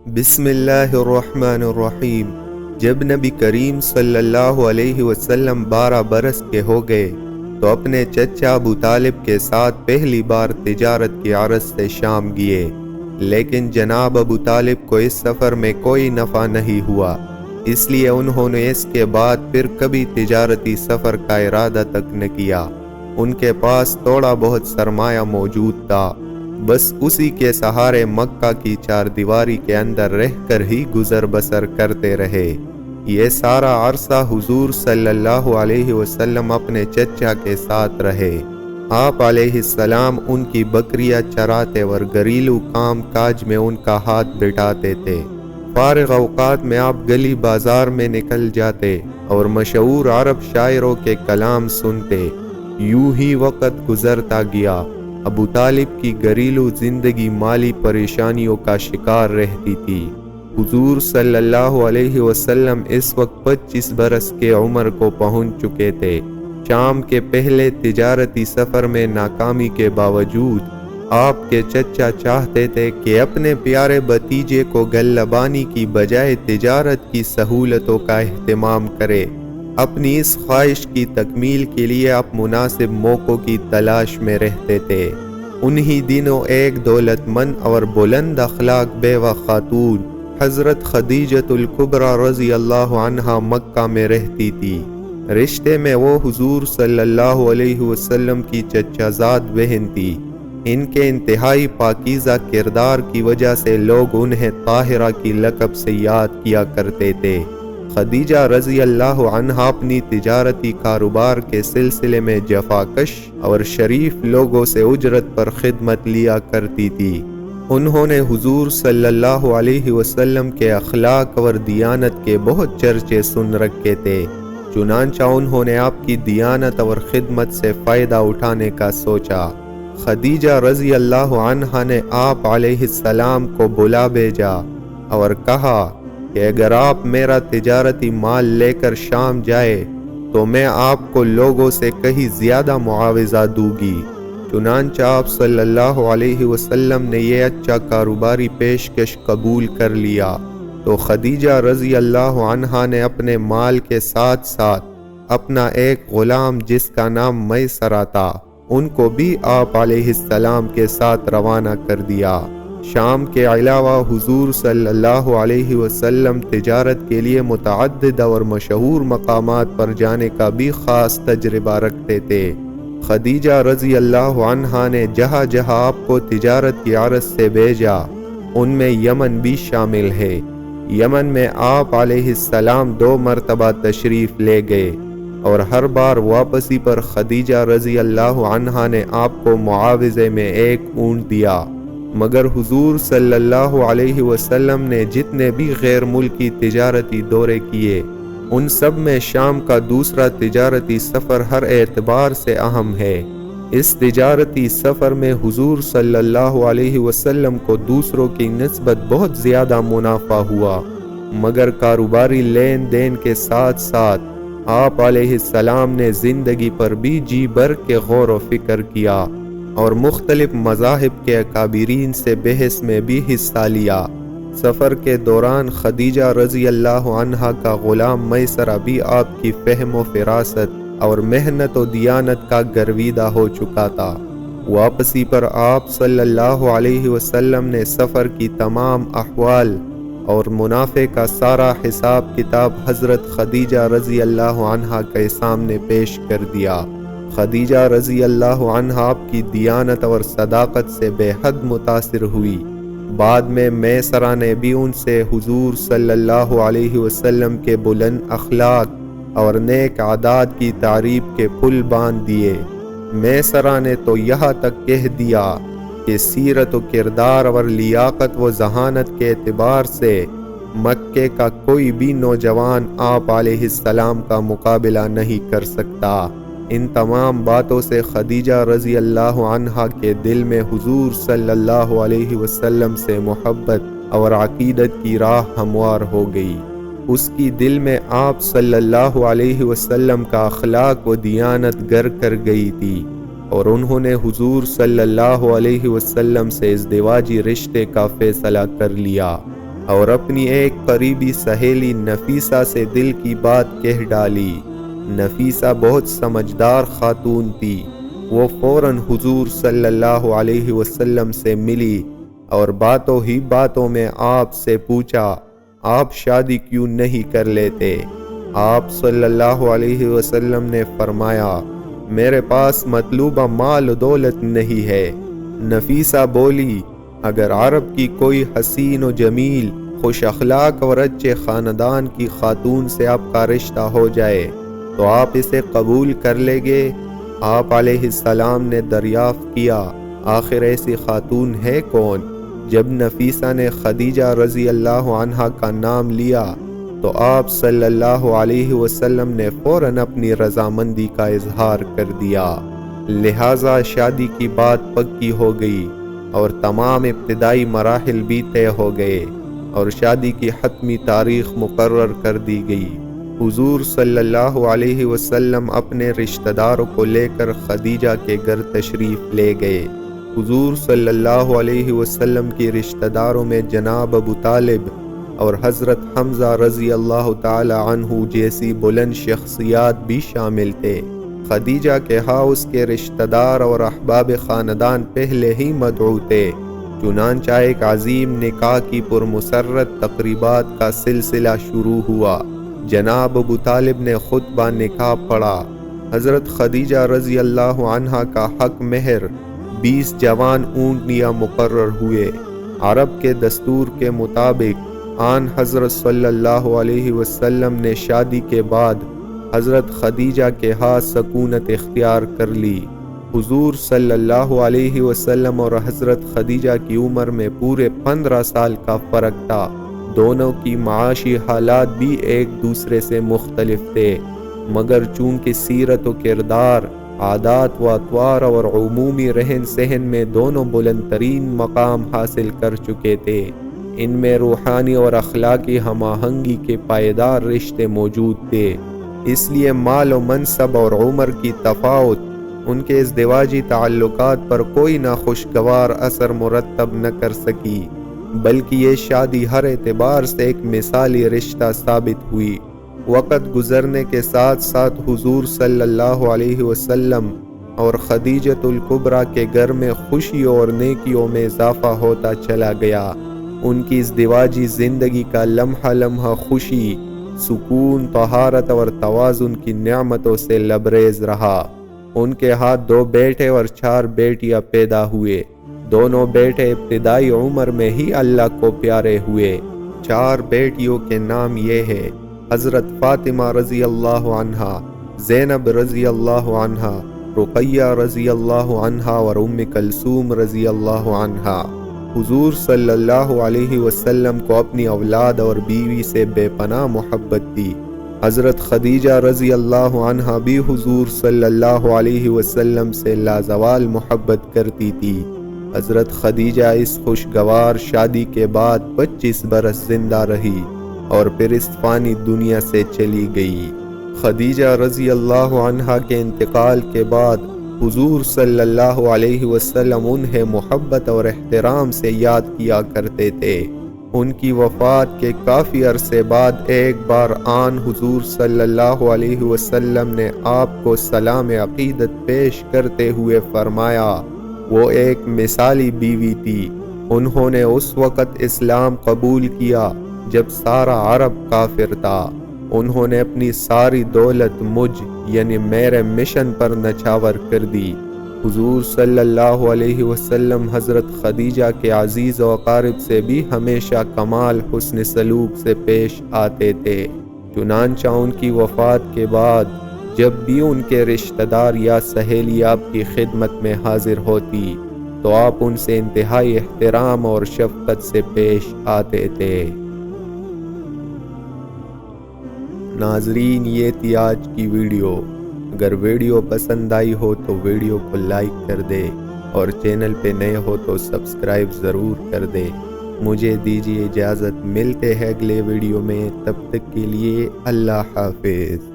بسم اللہ الرحمن الرحیم۔ جب نبی کریم صلی اللہ علیہ وسلم 12 برس کے ہو گئے تو اپنے چچا ابو طالب کے ساتھ پہلی بار تجارت کی غرض سے شام گئے، لیکن جناب ابو طالب کو اس سفر میں کوئی نفع نہیں ہوا، اس لیے انہوں نے اس کے بعد پھر کبھی تجارتی سفر کا ارادہ تک نہ کیا۔ ان کے پاس تھوڑا بہت سرمایہ موجود تھا، بس اسی کے سہارے مکہ کی چار دیواری کے اندر رہ کر ہی گزر بسر کرتے رہے۔ یہ سارا عرصہ حضور صلی اللہ علیہ وسلم اپنے چچا کے ساتھ رہے۔ آپ علیہ السلام ان کی بکریاں چراتے اور گھریلو کام کاج میں ان کا ہاتھ بٹاتے تھے۔ فارغ اوقات میں آپ گلی بازار میں نکل جاتے اور مشہور عرب شاعروں کے کلام سنتے۔ یوں ہی وقت گزرتا گیا۔ ابو طالب کی گھریلو زندگی مالی پریشانیوں کا شکار رہتی تھی۔ حضور صلی اللہ علیہ وسلم اس وقت 25 برس کے عمر کو پہنچ چکے تھے۔ شام کے پہلے تجارتی سفر میں ناکامی کے باوجود آپ کے چچا چاہتے تھے کہ اپنے پیارے بھتیجے کو گلبانی کی بجائے تجارت کی سہولتوں کا اہتمام کرے۔ اپنی اس خواہش کی تکمیل کے لیے آپ مناسب موقعوں کی تلاش میں رہتے تھے۔ انہی دنوں ایک دولت مند اور بلند اخلاق بیوہ خاتون حضرت خدیجۃ الکبریٰ رضی اللہ عنہا مکہ میں رہتی تھی۔ رشتے میں وہ حضور صلی اللہ علیہ وسلم کی چچا زاد بہن تھی۔ ان کے انتہائی پاکیزہ کردار کی وجہ سے لوگ انہیں طاہرہ کی لقب سے یاد کیا کرتے تھے۔ خدیجہ رضی اللہ عنہا اپنی تجارتی کاروبار کے سلسلے میں جفاکش اور شریف لوگوں سے اجرت پر خدمت لیا کرتی تھی۔ انہوں نے حضور صلی اللہ علیہ وسلم کے اخلاق اور دیانت کے بہت چرچے سن رکھے تھے، چنانچہ انہوں نے آپ کی دیانت اور خدمت سے فائدہ اٹھانے کا سوچا۔ خدیجہ رضی اللہ عنہا نے آپ علیہ السلام کو بلا بھیجا اور کہا کہ اگر آپ میرا تجارتی مال لے کر شام جائے تو میں آپ کو لوگوں سے کہیں زیادہ معاوضہ دوں گی۔ چنانچہ آپ صلی اللہ علیہ وسلم نے یہ اچھا کاروباری پیشکش قبول کر لیا تو خدیجہ رضی اللہ عنہا نے اپنے مال کے ساتھ ساتھ اپنا ایک غلام جس کا نام میسرہ تھا ان کو بھی آپ علیہ السلام کے ساتھ روانہ کر دیا۔ شام کے علاوہ حضور صلی اللہ علیہ وسلم تجارت کے لیے متعدد اور مشہور مقامات پر جانے کا بھی خاص تجربہ رکھتے تھے۔ خدیجہ رضی اللہ عنہا نے جہاں جہاں آپ کو تجارت کی غرض سے بھیجا ان میں یمن بھی شامل ہے۔ یمن میں آپ علیہ السلام 2 مرتبہ تشریف لے گئے اور ہر بار واپسی پر خدیجہ رضی اللہ عنہا نے آپ کو معاوضے میں ایک اونٹ دیا، مگر حضور صلی اللہ علیہ وسلم نے جتنے بھی غیر ملکی تجارتی دورے کیے ان سب میں شام کا دوسرا تجارتی سفر ہر اعتبار سے اہم ہے۔ اس تجارتی سفر میں حضور صلی اللہ علیہ وسلم کو دوسروں کی نسبت بہت زیادہ منافع ہوا، مگر کاروباری لین دین کے ساتھ ساتھ آپ علیہ السلام نے زندگی پر بھی جی بھر کے غور و فکر کیا اور مختلف مذاہب کے اکابرین سے بحث میں بھی حصہ لیا۔ سفر کے دوران خدیجہ رضی اللہ عنہا کا غلام میسرہ بھی آپ کی فہم و فراست اور محنت و دیانت کا گرویدہ ہو چکا تھا۔ واپسی پر آپ صلی اللہ علیہ وسلم نے سفر کی تمام احوال اور منافع کا سارا حساب کتاب حضرت خدیجہ رضی اللہ عنہا کے سامنے پیش کر دیا۔ خدیجہ رضی اللہ عنہا آپ کی دیانت اور صداقت سے بے حد متاثر ہوئی۔ بعد میں میسرہ نے بھی ان سے حضور صلی اللہ علیہ وسلم کے بلند اخلاق اور نیک عادات کی تعریف کے پل باندھ دیے۔ میسرہ نے تو یہاں تک کہہ دیا کہ سیرت و کردار اور لیاقت و ذہانت کے اعتبار سے مکے کا کوئی بھی نوجوان آپ علیہ السلام کا مقابلہ نہیں کر سکتا۔ ان تمام باتوں سے خدیجہ رضی اللہ عنہا کے دل میں حضور صلی اللہ علیہ وسلم سے محبت اور عقیدت کی راہ ہموار ہو گئی۔ اس کی دل میں آپ صلی اللہ علیہ وسلم کا اخلاق و دیانت گر کر گئی تھی اور انہوں نے حضور صلی اللہ علیہ وسلم سے ازدواجی رشتے کا فیصلہ کر لیا۔ اور اپنی ایک قریبی سہیلی نفیسہ سے دل کی بات کہہ ڈالی۔ نفیسہ بہت سمجھدار خاتون تھی۔ وہ فوراً حضور صلی اللہ علیہ وسلم سے ملی اور باتوں ہی باتوں میں آپ سے پوچھا، آپ شادی کیوں نہیں کر لیتے؟ آپ صلی اللہ علیہ وسلم نے فرمایا، میرے پاس مطلوبہ مال و دولت نہیں ہے۔ نفیسہ بولی، اگر عرب کی کوئی حسین و جمیل، خوش اخلاق اور اچھے خاندان کی خاتون سے آپ کا رشتہ ہو جائے تو آپ اسے قبول کر لیں گے؟ آپ علیہ السلام نے دریافت کیا، آخر ایسی خاتون ہے کون؟ جب نفیسہ نے خدیجہ رضی اللہ عنہا کا نام لیا تو آپ صلی اللہ علیہ وسلم نے فوراً اپنی رضامندی کا اظہار کر دیا۔ لہٰذا شادی کی بات پکی ہو گئی اور تمام ابتدائی مراحل بھی طے ہو گئے اور شادی کی حتمی تاریخ مقرر کر دی گئی۔ حضور صلی اللہ علیہ وسلم اپنے رشتہ داروں کو لے کر خدیجہ کے گھر تشریف لے گئے۔ حضور صلی اللہ علیہ وسلم کی رشتہ داروں میں جناب ابو طالب اور حضرت حمزہ رضی اللہ تعالی عنہ جیسی بلند شخصیات بھی شامل تھے۔ خدیجہ کے ہاں اس کے رشتہ دار اور احباب خاندان پہلے ہی مدعو تھے، چنانچہ ایک عظیم نکاح کی پرمسرت تقریبات کا سلسلہ شروع ہوا۔ جناب ابو طالب نے خطبہ نکاح پڑھا۔ حضرت خدیجہ رضی اللہ عنہا کا حق مہر 20 جوان اونٹنیاں مقرر ہوئے۔ عرب کے دستور کے مطابق آن حضرت صلی اللہ علیہ وسلم نے شادی کے بعد حضرت خدیجہ کے ہاں سکونت اختیار کر لی۔ حضور صلی اللہ علیہ وسلم اور حضرت خدیجہ کی عمر میں پورے 15 سال کا فرق تھا۔ دونوں کی معاشی حالات بھی ایک دوسرے سے مختلف تھے، مگر چونکہ سیرت و کردار، عادات و اطوار اور عمومی رہن سہن میں دونوں بلند ترین مقام حاصل کر چکے تھے، ان میں روحانی اور اخلاقی ہم آہنگی کے پائیدار رشتے موجود تھے۔ اس لیے مال و منصب اور عمر کی تفاوت ان کے ازدواجی تعلقات پر کوئی ناخوشگوار اثر مرتب نہ کر سکی، بلکہ یہ شادی ہر اعتبار سے ایک مثالی رشتہ ثابت ہوئی۔ وقت گزرنے کے ساتھ ساتھ حضور صلی اللہ علیہ وسلم اور خدیجۃ الکبریٰ کے گھر میں خوشیوں اور نیکیوں میں اضافہ ہوتا چلا گیا۔ ان کی ازدواجی زندگی کا لمحہ لمحہ خوشی، سکون، طہارت اور توازن کی نعمتوں سے لبریز رہا۔ ان کے ہاتھ 2 بیٹے اور 4 بیٹیاں پیدا ہوئے۔ دونوں بیٹے ابتدائی عمر میں ہی اللہ کو پیارے ہوئے۔ 4 بیٹیوں کے نام یہ ہے: حضرت فاطمہ رضی اللہ عنہا، زینب رضی اللہ عنہا، رقیہ رضی اللہ عنہا اور کلثوم رضی اللہ عنہا۔ حضور صلی اللہ علیہ وسلم کو اپنی اولاد اور بیوی سے بے پناہ محبت تھی۔ حضرت خدیجہ رضی اللہ عنہا بھی حضور صلی اللہ علیہ وسلم سے لازوال محبت کرتی تھی۔ حضرت خدیجہ اس خوشگوار شادی کے بعد 25 برس زندہ رہی اور پھر اس فانی دنیا سے چلی گئی۔ خدیجہ رضی اللہ عنہا کے انتقال کے بعد حضور صلی اللہ علیہ وسلم انہیں محبت اور احترام سے یاد کیا کرتے تھے۔ ان کی وفات کے کافی عرصے بعد ایک بار آن حضور صلی اللہ علیہ وسلم نے آپ کو سلام عقیدت پیش کرتے ہوئے فرمایا، وہ ایک مثالی بیوی تھی۔ انہوں نے اس وقت اسلام قبول کیا جب سارا عرب کافر تھا۔ انہوں نے اپنی ساری دولت مجھ یعنی میرے مشن پر نچھاور کر دی۔ حضور صلی اللہ علیہ وسلم حضرت خدیجہ کے عزیز و اقارب سے بھی ہمیشہ کمال حسن سلوک سے پیش آتے تھے۔ چنانچہ ان کی وفات کے بعد جب بھی ان کے رشتہ دار یا سہیلی آپ کی خدمت میں حاضر ہوتی تو آپ ان سے انتہائی احترام اور شفقت سے پیش آتے تھے۔ ناظرین، یہ تھی آج کی ویڈیو۔ اگر ویڈیو پسند آئی ہو تو ویڈیو کو لائک کر دے اور چینل پہ نئے ہو تو سبسکرائب ضرور کر دے۔ مجھے دیجیے اجازت، ملتے ہیں اگلے ویڈیو میں، تب تک کے لیے اللہ حافظ۔